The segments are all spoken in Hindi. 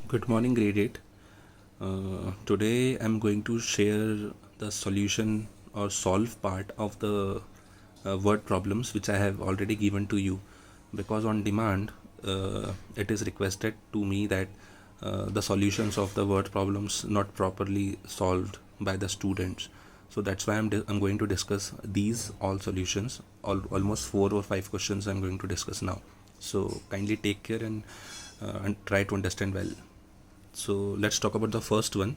Good morning, grade 8. Today I'm going to share the solution or solve part of the word problems which I have already given to you, because on demand it is requested to me that the solutions of the word problems not properly solved by the students. So that's why I'm going to discuss these all solutions, almost 4 or 5 questions I'm going to discuss now. So kindly take care and try to understand well. So let's talk about the first one.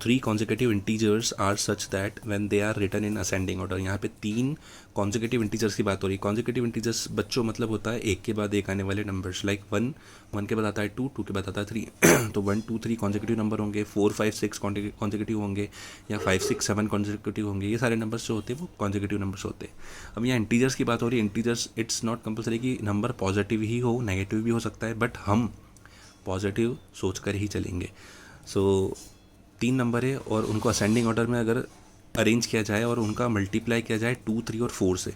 Three consecutive integers are such that when they are written in ascending order. यहाँ पे 3 consecutive integers की बात हो रही है. Consecutive integers बच्चों मतलब होता है एक के बाद एक आने वाले numbers, like 1 1 के बाद आता है 2 2 के बाद आता है 3 तो 1 2 3 consecutive number होंगे, 4 5 6 consecutive होंगे, या 5 6 7 consecutive होंगे. ये सारे numbers जो होते हैं वो consecutive numbers होते हैं. अब यहाँ integers की बात हो रही है. integers it's not compulsory कि number positive ही हो, negative भी हो सकता है, बट हम पॉजिटिव सोच कर ही चलेंगे. सो 3 नंबर है और उनको असेंडिंग ऑर्डर में अगर अरेंज किया जाए और उनका मल्टीप्लाई किया जाए 2 3 और 4 से,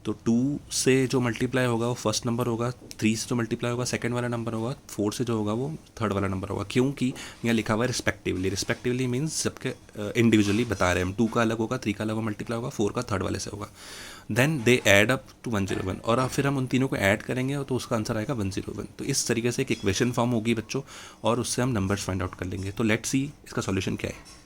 तो 2 से जो मल्टीप्लाई होगा वो फर्स्ट नंबर होगा, 3 से जो मल्टीप्लाई होगा सेकंड वाला नंबर होगा, 4 से जो होगा वो थर्ड वाला नंबर होगा. क्योंकि यहाँ लिखा हुआ है रिस्पेक्टिवली. रिस्पेक्टिवली मीन्स सबके इंडिविजुअली बता रहे हैं हम. 2 का अलग होगा, 3 का अलग होगा, मल्टीप्लाई होगा, 4 का थर्ड वाले से होगा. Then they add up to 101 और फिर हम उन तीनों को ऐड करेंगे तो उसका आंसर आएगा 101. तो इस तरीके से एक इक्वेशन फॉर्म होगी बच्चों, और उससे हम नंबर्स फाइंड आउट कर लेंगे. तो लेट्स सी इसका सॉल्यूशन क्या है.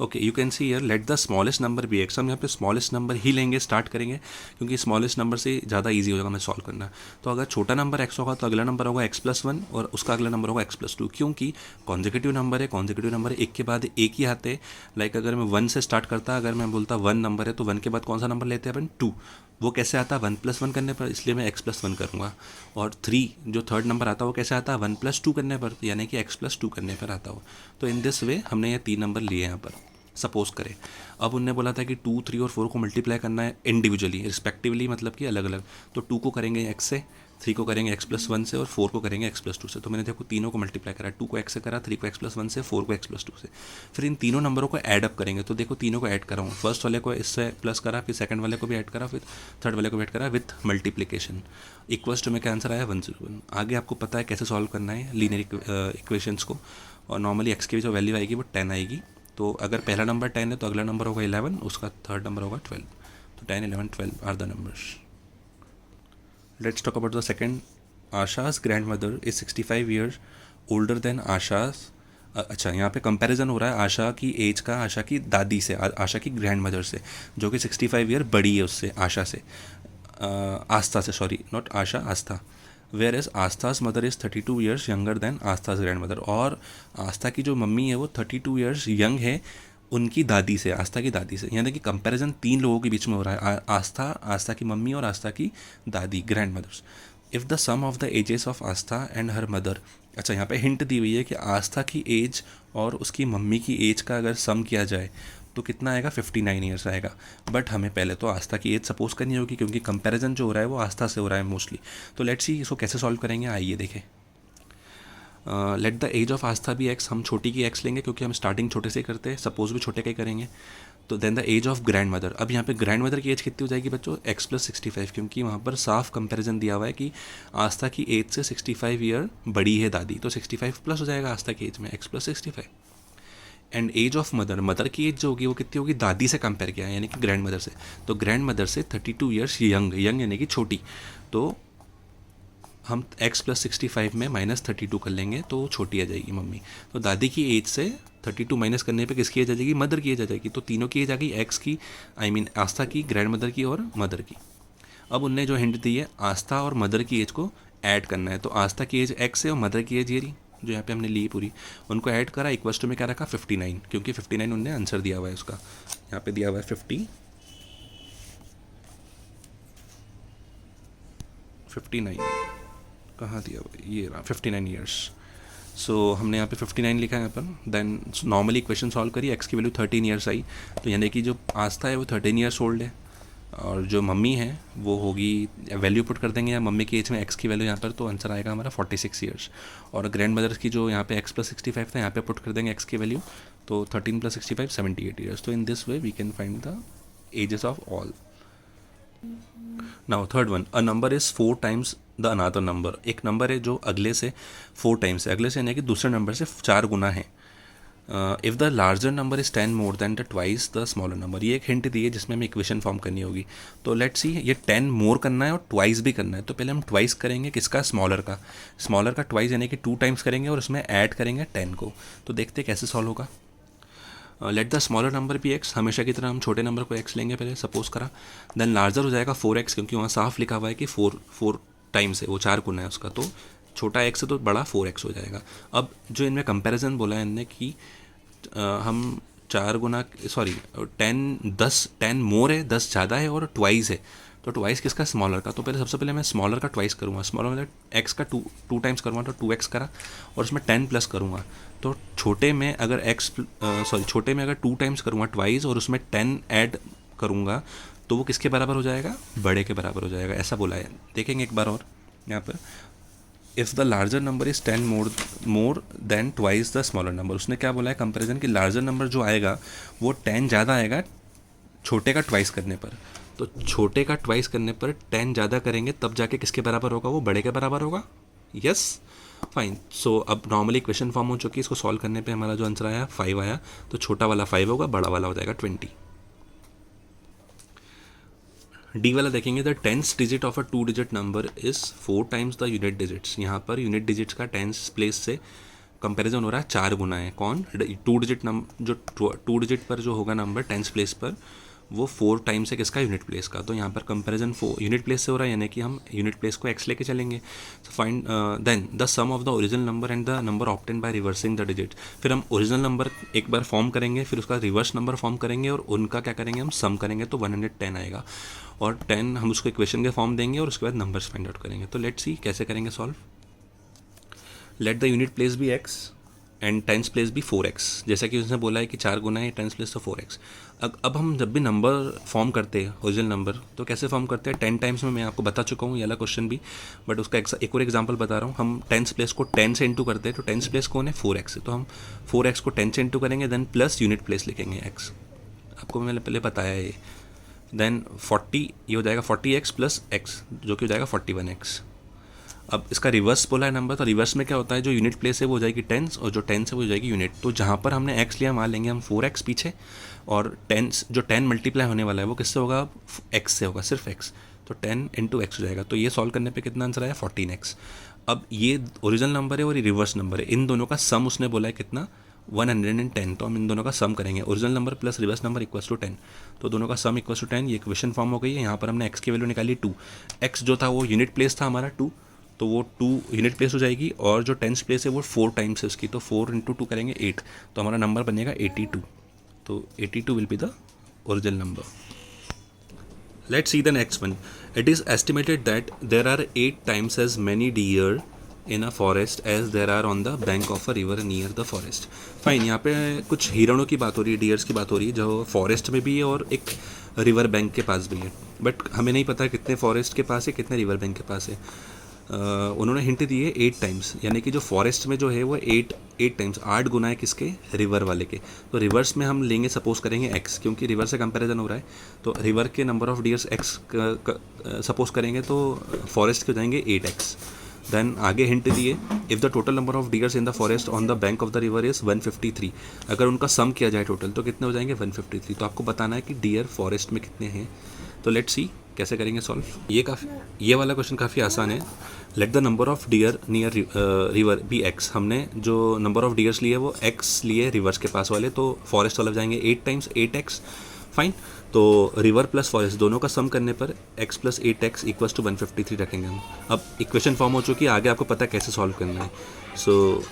Okay, you can see here let the smallest number be X. हम यहाँ पे स्मॉलेस्ट नंबर ही लेंगे, स्टार्ट करेंगे, क्योंकि स्मॉलेस्ट नंबर से ज़्यादा इजी हो जाएगा हमें सॉल्व करना. तो अगर छोटा नंबर एक्स होगा तो अगला नंबर होगा x+1 और उसका अगला नंबर होगा x+2. क्योंकि कॉन्जिक्यूटिव नंबर है, कॉन्जिक्यूटिव नंबर एक के बाद एक ही आते. लाइक अगर मैं 1 से स्टार्ट करता, अगर मैं बोलता 1 नंबर है तो 1 के बाद कौन सा नंबर लेते हैं अपन, 2. वो कैसे आता है 1+1 करने पर, इसलिए मैं x+1 करूँगा. और 3 जो थर्ड नंबर आता है वो कैसे आता है 1+2 करने पर, यानी कि x+2 करने पर आता हो. तो इन दिस वे हमने ये 3 नंबर लिए यहाँ पर. सपोज करें अब उनने बोला था कि 2 3 और 4 को मल्टीप्लाई करना है इंडिविजुअली, रिस्पेक्टिवली, मतलब कि अलग अलग. तो 2 को करेंगे x से, 3 को करेंगे x+1 से और 4 को करेंगे x+2 से. तो मैंने देखो तीनों को मल्टीप्लाई करा, 2 को x से करा, 3 को x+1 से, 4 को x+2 से. फिर इन तीनों नंबरों को ऐड अप करेंगे. तो देखो तीनों को ऐड करा हूँ, फर्स्ट वाले को इससे प्लस करा, फिर सेकंड वाले को भी ऐड करा, फिर थर्ड वाले को भी ऐड करा विथ मल्टीप्लिकेशन. इक्वल्स टू में क्या आंसर आया 101. आगे आपको पता है कैसे सॉल्व करना है लीनियर इक्वेशंस को, और नॉर्मली x की जो वैल्यू आएगी वो 10 आएगी. तो अगर पहला नंबर 10 है तो अगला नंबर होगा 11, उसका थर्ड नंबर होगा 12. तो 10 11 12 are the numbers. Let's talk about the second. Asha's grandmother is 65 years older than Asha's. अच्छा, यहाँ पे कंपैरिजन हो रहा है आशा की एज का आशा की दादी से, आशा की ग्रैंड मदर से, जो कि 65 ईयर बड़ी है उससे, आशा से, आस्था से, sorry not Asha, Aastha. Whereas Aastha's mother is 32 years younger than Aastha's grandmother. और आस्था की जो मम्मी है वो 32 ईयर्स यंग है उनकी दादी से, आस्था की दादी से. यानी कि कंपैरिजन 3 लोगों के बीच में हो रहा है, आस्था, आस्था की मम्मी और आस्था की दादी, grandmother's. If the sum of the ages of Astha and her mother. अच्छा, यहाँ पे हिंट दी हुई है कि आस्था की एज और उसकी मम्मी की एज का अगर सम किया जाए तो कितना आएगा, 59 ईयर्स आएगा. बट हमें पहले तो आस्था की एज सपोज करनी होगी, क्योंकि कंपैरिजन जो हो रहा है वो आस्था से हो रहा है मोस्टली. तो लेट्स सी इसको कैसे सॉल्व करेंगे, आइए देखें. लेट द एज ऑफ आस्था भी एक्स. हम छोटी की एक्स लेंगे क्योंकि हम स्टार्टिंग छोटे से ही करते हैं, सपोज भी छोटे का ही करेंगे. तो then the age of grandmother. अब यहाँ पे ग्रैंड मदर की एज कितनी हो जाएगी बच्चों, x+65, क्योंकि वहाँ पर साफ कंपैरिजन दिया हुआ है कि आस्था की एज से 65 ईयर बड़ी है दादी, तो 65 प्लस हो जाएगा आस्था की एज में, x+65. And age of mother, mother की एज जो होगी वो कितनी होगी, दादी से कंपेयर किया है, यानी कि ग्रैंड मदर से. तो ग्रैंड मदर से 32 ईयर्स यंग, यंग यानी कि छोटी. तो हम x+65 में -32 कर लेंगे तो छोटी आ जाएगी मम्मी. तो दादी की एज से 32 माइनस करने पे किसकी एज आ जाएगी, मदर की एज आ जाएगी. तो तीनों की एज आ गई, एक्स की, आई मीन आस्था की, ग्रैंड मदर की और मदर की. अब उनने जो हिंट दी है आस्था और मदर की एज को ऐड करना है. तो आस्था की एज एक्स है और मदर की एज ये रही जो यहाँ पे हमने ली पूरी, उनको ऐड करा, इक्वल्स टू में क्या रखा 59, क्योंकि 59 उनने आंसर दिया हुआ है उसका. यहाँ पे दिया हुआ है 59 कहाँ दिया हुआ है, ये रहा 59 ईयर्स. सो हमने यहाँ पे 59 लिखा है अपन. देन नॉर्मली इक्वेशन सॉल्व करी, एक्स की वैल्यू 13 ईयर्स आई. तो यानी कि जो आस्था है वो 13 ईयर्स ओल्ड है, और जो मम्मी है वो होगी, वैल्यू पुट कर देंगे या मम्मी की एज में एक्स की वैल्यू यहाँ पर, तो आंसर आएगा हमारा 46 ईयर्स. और ग्रैंड मदर्स की जो यहाँ पे x+65 था, यहाँ पे पुट कर देंगे एक्स की वैल्यू, तो 13 + 65 78 ईयर्स. तो in this way we can find the ages of all. Now third one, a number is 4 times the another number, एक नंबर है जो अगले से 4 टाइम्स है, अगले से यानी कि दूसरे नंबर से 4 गुना है. If the larger number is 10 more than the twice the smaller number. ये एक हिंट दी है जिसमें हमें इक्वेशन फॉर्म करनी होगी. तो लेट्स सी, ये 10 मोर करना है और ट्वाइस भी करना है. तो पहले हम ट्वाइस करेंगे किसका, स्मॉलर का ट्वाइस यानी कि 2 टाइम्स करेंगे और उसमें ऐड करेंगे 10 को. तो देखते हैं कैसे सॉल्व होगा. लेट द स्मॉलर नंबर भी एक्स, हमेशा की तरह हम छोटे नंबर को एक्स लेंगे पहले, सपोज करा. देन लार्जर हो जाएगा 4x, क्योंकि वहाँ साफ लिखा हुआ है कि 4 टाइम्स है, वो 4 गुना है उसका, तो छोटा x है तो बड़ा 4x हो जाएगा. अब जो इनमें कंपैरिजन बोला है इनने कि हम 4 गुना, सॉरी 10 मोर है, 10 ज़्यादा है और ट्वाइस है. तो ट्वाइस किसका, स्मॉलर का. तो पहले सबसे पहले मैं स्मॉलर का ट्वाइस करूँगा. स्मॉलर मतलब एक्स का टू टाइम्स करूँगा तो 2x करा और उसमें 10 प्लस करूँगा. तो छोटे में अगर छोटे में अगर 2 टाइम्स करूँगा ट्वाइस और उसमें 10 ऐड करूँगा तो वो किसके बराबर हो जाएगा, बड़े के बराबर हो जाएगा, ऐसा बोला है. देखेंगे एक बार और यहाँ पर. If the larger number is 10 more than twice the smaller number. उसने क्या बोला है कंपेरिजन कि लार्जर नंबर जो आएगा वो 10 ज़्यादा आएगा छोटे का ट्वाइस करने पर. तो छोटे का ट्वाइस करने पर 10 ज़्यादा करेंगे तब जाके किसके बराबर होगा, वो बड़े के बराबर होगा. Yes, fine. सो अब नॉर्मली इक्वेशन फॉर्म हो चुकी है, इसको सॉल्व करने पे हमारा जो आंसर आया 5 आया. तो छोटा वाला 5 होगा, बड़ा वाला हो जाएगा 20. डी वाला देखेंगे, the 10th digit of a 2 digit number is 4 times the unit digits. यहाँ पर यूनिट डिजिट्स का 10th प्लेस से कंपैरिजन हो रहा है, 4 गुना है. कौन, 2 डिजिट नंबर, जो 2 डिजिट पर जो होगा नंबर 10th प्लेस पर, वो 4 टाइम्स है किसका, यूनिट प्लेस का. तो यहाँ पर कंपैरिजन 4 यूनिट प्लेस से हो रहा है, यानी कि हम यूनिट प्लेस को x लेके चलेंगे. Find then the sum of the original number and the number obtain by reversing the digit. फिर हम ओरिजिनल नंबर एक बार फॉर्म करेंगे, फिर उसका रिवर्स नंबर फॉर्म करेंगे और उनका क्या करेंगे, हम सम करेंगे तो 110 आएगा. और 10 हम उसको इक्वेशन के फॉर्म देंगे और उसके बाद नंबर्स फाइंड आउट करेंगे. तो लेट्स सी कैसे करेंगे solve. Let the unit place be x and 10th place भी 4x. जैसा कि उसने बोला है कि 4 गुना है 10th प्लेस तो 4x. अब हम जब भी नंबर फॉर्म करते हैं ओरिजिनल नंबर, तो कैसे फॉर्म करते हैं, 10 टाइम्स में मैं आपको बता चुका हूँ, ये वाला क्वेश्चन भी, बट उसका एक और एग्जांपल बता रहा हूँ. हम 10th प्लेस को 10 से इंटू करते हैं, तो 10th प्लेस कौन है, 4x. तो हम 4x को 10 से इंटू करेंगे, देन प्लस यूनिट प्लेस लिखेंगे x. आपको मैंने पहले बताया है. देन 40, ये हो जाएगा 40x प्लस x, जो कि हो जाएगा 41x. अब इसका रिवर्स बोला है नंबर, तो रिवर्स में क्या होता है, जो यूनिट प्लेस है वो हो जाएगी 10 और जो 10 है वो हो जाएगी यूनिट. तो जहाँ पर हमने x लिया वहाँ लेंगे हम 4x पीछे, और 10 जो 10 मल्टीप्लाई होने वाला है वो किससे होगा, x से होगा, सिर्फ x. तो 10 इंटू एक्स हो जाएगा. तो ये सॉल्व करने पे कितना आंसर आया, 14x. अब ये ओरिजिनल नंबर है और ये रिवर्स नंबर है, इन दोनों का सम उसने बोला है कितना, 110. तो हम इन दोनों का सम करेंगे, original number plus reverse number equals to 10. तो दोनों का सम इक्वल्स टू 10. ये इक्वेशन फॉर्म हो गई है. यहाँ पर हमने x की वैल्यू निकाली 2. x जो था वो यूनिट प्लेस था हमारा 2, तो वो 2 यूनिट प्लेस हो जाएगी, और जो 10th प्लेस है वो 4 टाइम्स है उसकी, तो 4 इंटू 2 करेंगे 8. तो हमारा नंबर बनेगा 82. तो 82 will be the original number. Let's see the next one. It is estimated that there are 8 times as many deer in a forest as there are on the bank of a river near the forest. Fine, यहाँ पे कुछ हिरणों की बात हो रही है, डियर्स की बात हो रही है, जो फॉरेस्ट में भी है और एक रिवर बैंक के पास भी है. बट हमें नहीं पता कितने फॉरेस्ट के पास है, कितने रिवर बैंक के पास है. उन्होंने हिंट दी है 8 टाइम्स, यानी कि जो फॉरेस्ट में जो है वो 8 टाइम्स, 8 गुना है किसके, रिवर वाले के. तो रिवर्स में हम लेंगे, सपोज करेंगे x, क्योंकि रिवर से कंपैरिजन हो रहा है. तो रिवर के number of dears x suppose करेंगे तो फॉरेस्ट के हो जाएंगे 8x. देन आगे हिंट दिए, if the total number of dears in the forest on the bank of the river is 153. अगर उनका सम किया जाए टोटल तो कितने हो जाएंगे, 153. तो आपको बताना है कि डियर फॉरेस्ट में कितने हैं. तो लेट्स सी कैसे करेंगे सॉल्व. ये वाला क्वेश्चन काफ़ी आसान है. Let the number of deer near river be x. हमने जो नंबर ऑफ डियर्स लिए वो x लिए रिवर्स के पास वाले, तो फॉरेस्ट वाले जाएंगे 8 टाइम्स 8x. फाइन. तो रिवर प्लस फॉरेस्ट दोनों का सम करने पर x plus 8x equals to 153 रखेंगे हम. अब इक्वेशन फॉर्म हो चुकी है, आगे आपको पता है कैसे सॉल्व करना है. सो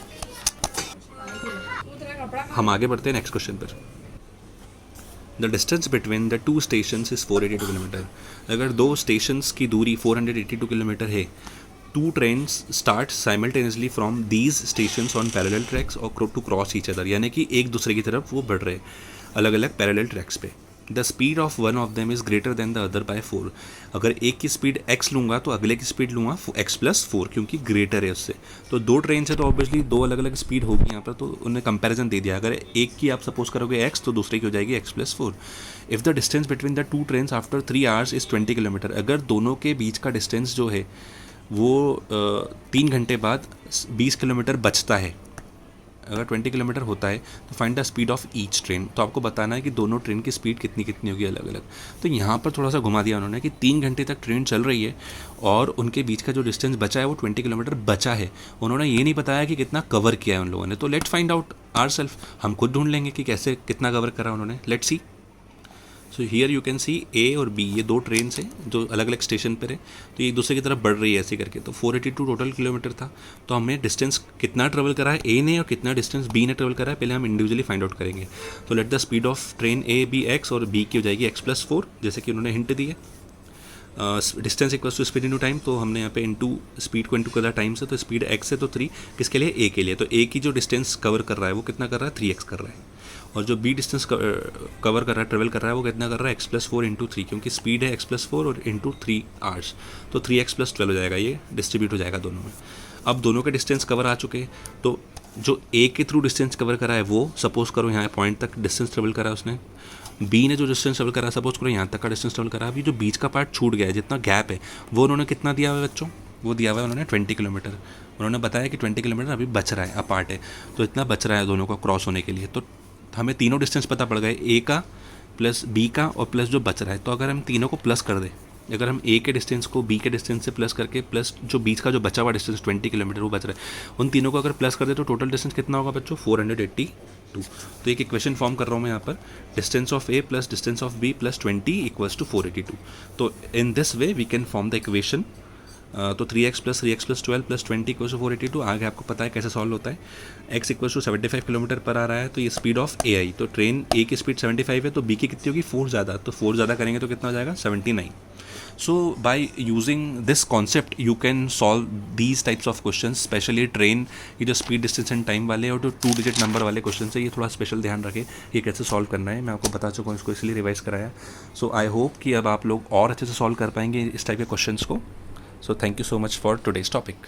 हम आगे बढ़ते हैं नेक्स्ट क्वेश्चन पर. The distance between the 2 stations is 482 kilometre. अगर 2 स्टेशंस की दूरी 482 किलोमीटर है, 2 trains start simultaneously from these stations on parallel tracks और टू क्रॉस ईच अदर, यानी कि एक दूसरे की तरफ वो बढ़ रहे अलग अलग पैरेलल ट्रैक्स पे. The speed of one of them is greater than the other by 4. अगर एक की स्पीड x लूँगा तो अगले की स्पीड लूँगा x प्लस 4, क्योंकि ग्रेटर है उससे. तो 2 ट्रेन से तो ऑब्वियसली 2 अलग अलग स्पीड होगी यहाँ पर, तो उन्होंने कंपैरिजन दे दिया. अगर एक की आप सपोज करोगे x तो दूसरे की हो जाएगी x plus 4. If the distance between the 2 trains after 3 hours is 20 kilometre. अगर दोनों के बीच का डिस्टेंस जो है वो 3 घंटे बाद 20 किलोमीटर बचता है। अगर 20 किलोमीटर होता है तो find the speed of each train. तो आपको बताना है कि दोनों ट्रेन की स्पीड कितनी कितनी होगी अलग अलग। तो यहाँ पर थोड़ा सा घुमा दिया उन्होंने कि 3 घंटे तक ट्रेन चल रही है और उनके बीच का जो डिस्टेंस बचा है वो 20 किलोमीटर बचा है। उन्होंने ये नहीं बताया कि कितना कवर किया है उन लोगों ने। तो let's find out our self, हम खुद ढूंढ लेंगे कि कैसे कितना कवर करा उन्होंने। Let's see. So here you can see A और बी, ये दो ट्रेन से जो अलग अलग स्टेशन पर है, तो ये एक दूसरे की तरफ बढ़ रही है ऐसे करके। तो 482 टोटल किलोमीटर था। तो हमने डिस्टेंस कितना ट्रेवल करा है ए ने और कितना डिस्टेंस बी ने ट्रेवल करा है पहले हम इंडिविजुअली फाइंड आउट करेंगे। तो let the speed of train A be X और बी की हो जाएगी x+4, जैसे कि उन्होंने हिंट दी है। Distance equals to speed into time, तो हमने यहाँ पे इनटू स्पीड को इनटू करा टाइम से, तो स्पीड x है तो 3, किसके लिए, ए के लिए। तो ए की जो डिस्टेंस कवर कर रहा है वो कितना कर रहा है, 3x कर रहा है। और जो बी डिस्टेंस कवर कर रहा है, ट्रेवल कर रहा है, वो कितना कर रहा है, x+4 इंटू 3, क्योंकि स्पीड है x+4 और इंटू 3 आवर्स, तो 3x+12 हो जाएगा, ये डिस्ट्रीब्यूट हो जाएगा दोनों में। अब दोनों के डिस्टेंस कवर आ चुके हैं, तो जो ए के थ्रू डिस्टेंस कवर करा है वो सपोज करो यहाँ पॉइंट तक डिस्टेंस ट्रेवल करा है उसने। बी ने जो डिस्टेंस ट्रेवल करा है सपोज करो यहाँ तक का डिस्टेंस ट्रेवल करा है। अभी जो बीच का पार्ट छूट गया है, जितना गैप है, वो उन्होंने कितना दिया हुआ है बच्चों, वो दिया हुआ है उन्होंने 20 किलोमीटर। उन्होंने बताया कि 20 किलोमीटर अभी बच रहा है, अपार्ट है, तो इतना बच रहा है दोनों को क्रॉस होने के लिए। तो हमें तीनों डिस्टेंस पता पड़ गए, ए का प्लस बी का और प्लस जो बच रहा है। तो अगर हम तीनों को प्लस कर दें, अगर हम ए के डिस्टेंस को बी के डिस्टेंस से प्लस करके प्लस जो बीच का जो बचा हुआ डिस्टेंस 20 किलोमीटर वो बच रहा है, उन तीनों को अगर प्लस कर दे तो टोटल डिस्टेंस कितना होगा बच्चों, 482। तो एक इक्वेशन फॉर्म कर रहा हूँ मैं यहाँ पर, distance of A plus distance of B plus 20 equals to 482। तो in this way we can form the equation. तो 3x plus 3x+12 plus 20 equals to 482। आगे आपको पता है कैसे सॉल्व होता है। x इक्वल्स टू 75 किलोमीटर पर आ रहा है, तो ये स्पीड ऑफ ए आई, तो ट्रेन ए की स्पीड 75 है, तो बी की कितनी होगी, 4 ज़्यादा, तो 4 ज़्यादा करेंगे तो कितना हो जाएगा, 79। So by using this concept you can solve these types of question, specially train की जो स्पीड डिस्टेंस एंड टाइम वाले और जो 2 डिजिट नंबर वाले क्वेश्चन है, ये थोड़ा स्पेशल ध्यान रखें ये कैसे सॉल्व करना है। मैं आपको बता चुका हूँ, इसको इसलिए रिवाइज कराया। सो आई होप कि अब आप लोग और अच्छे से सॉल्व कर पाएंगे इस टाइप के क्वेश्चन को। So thank you so much for today's topic.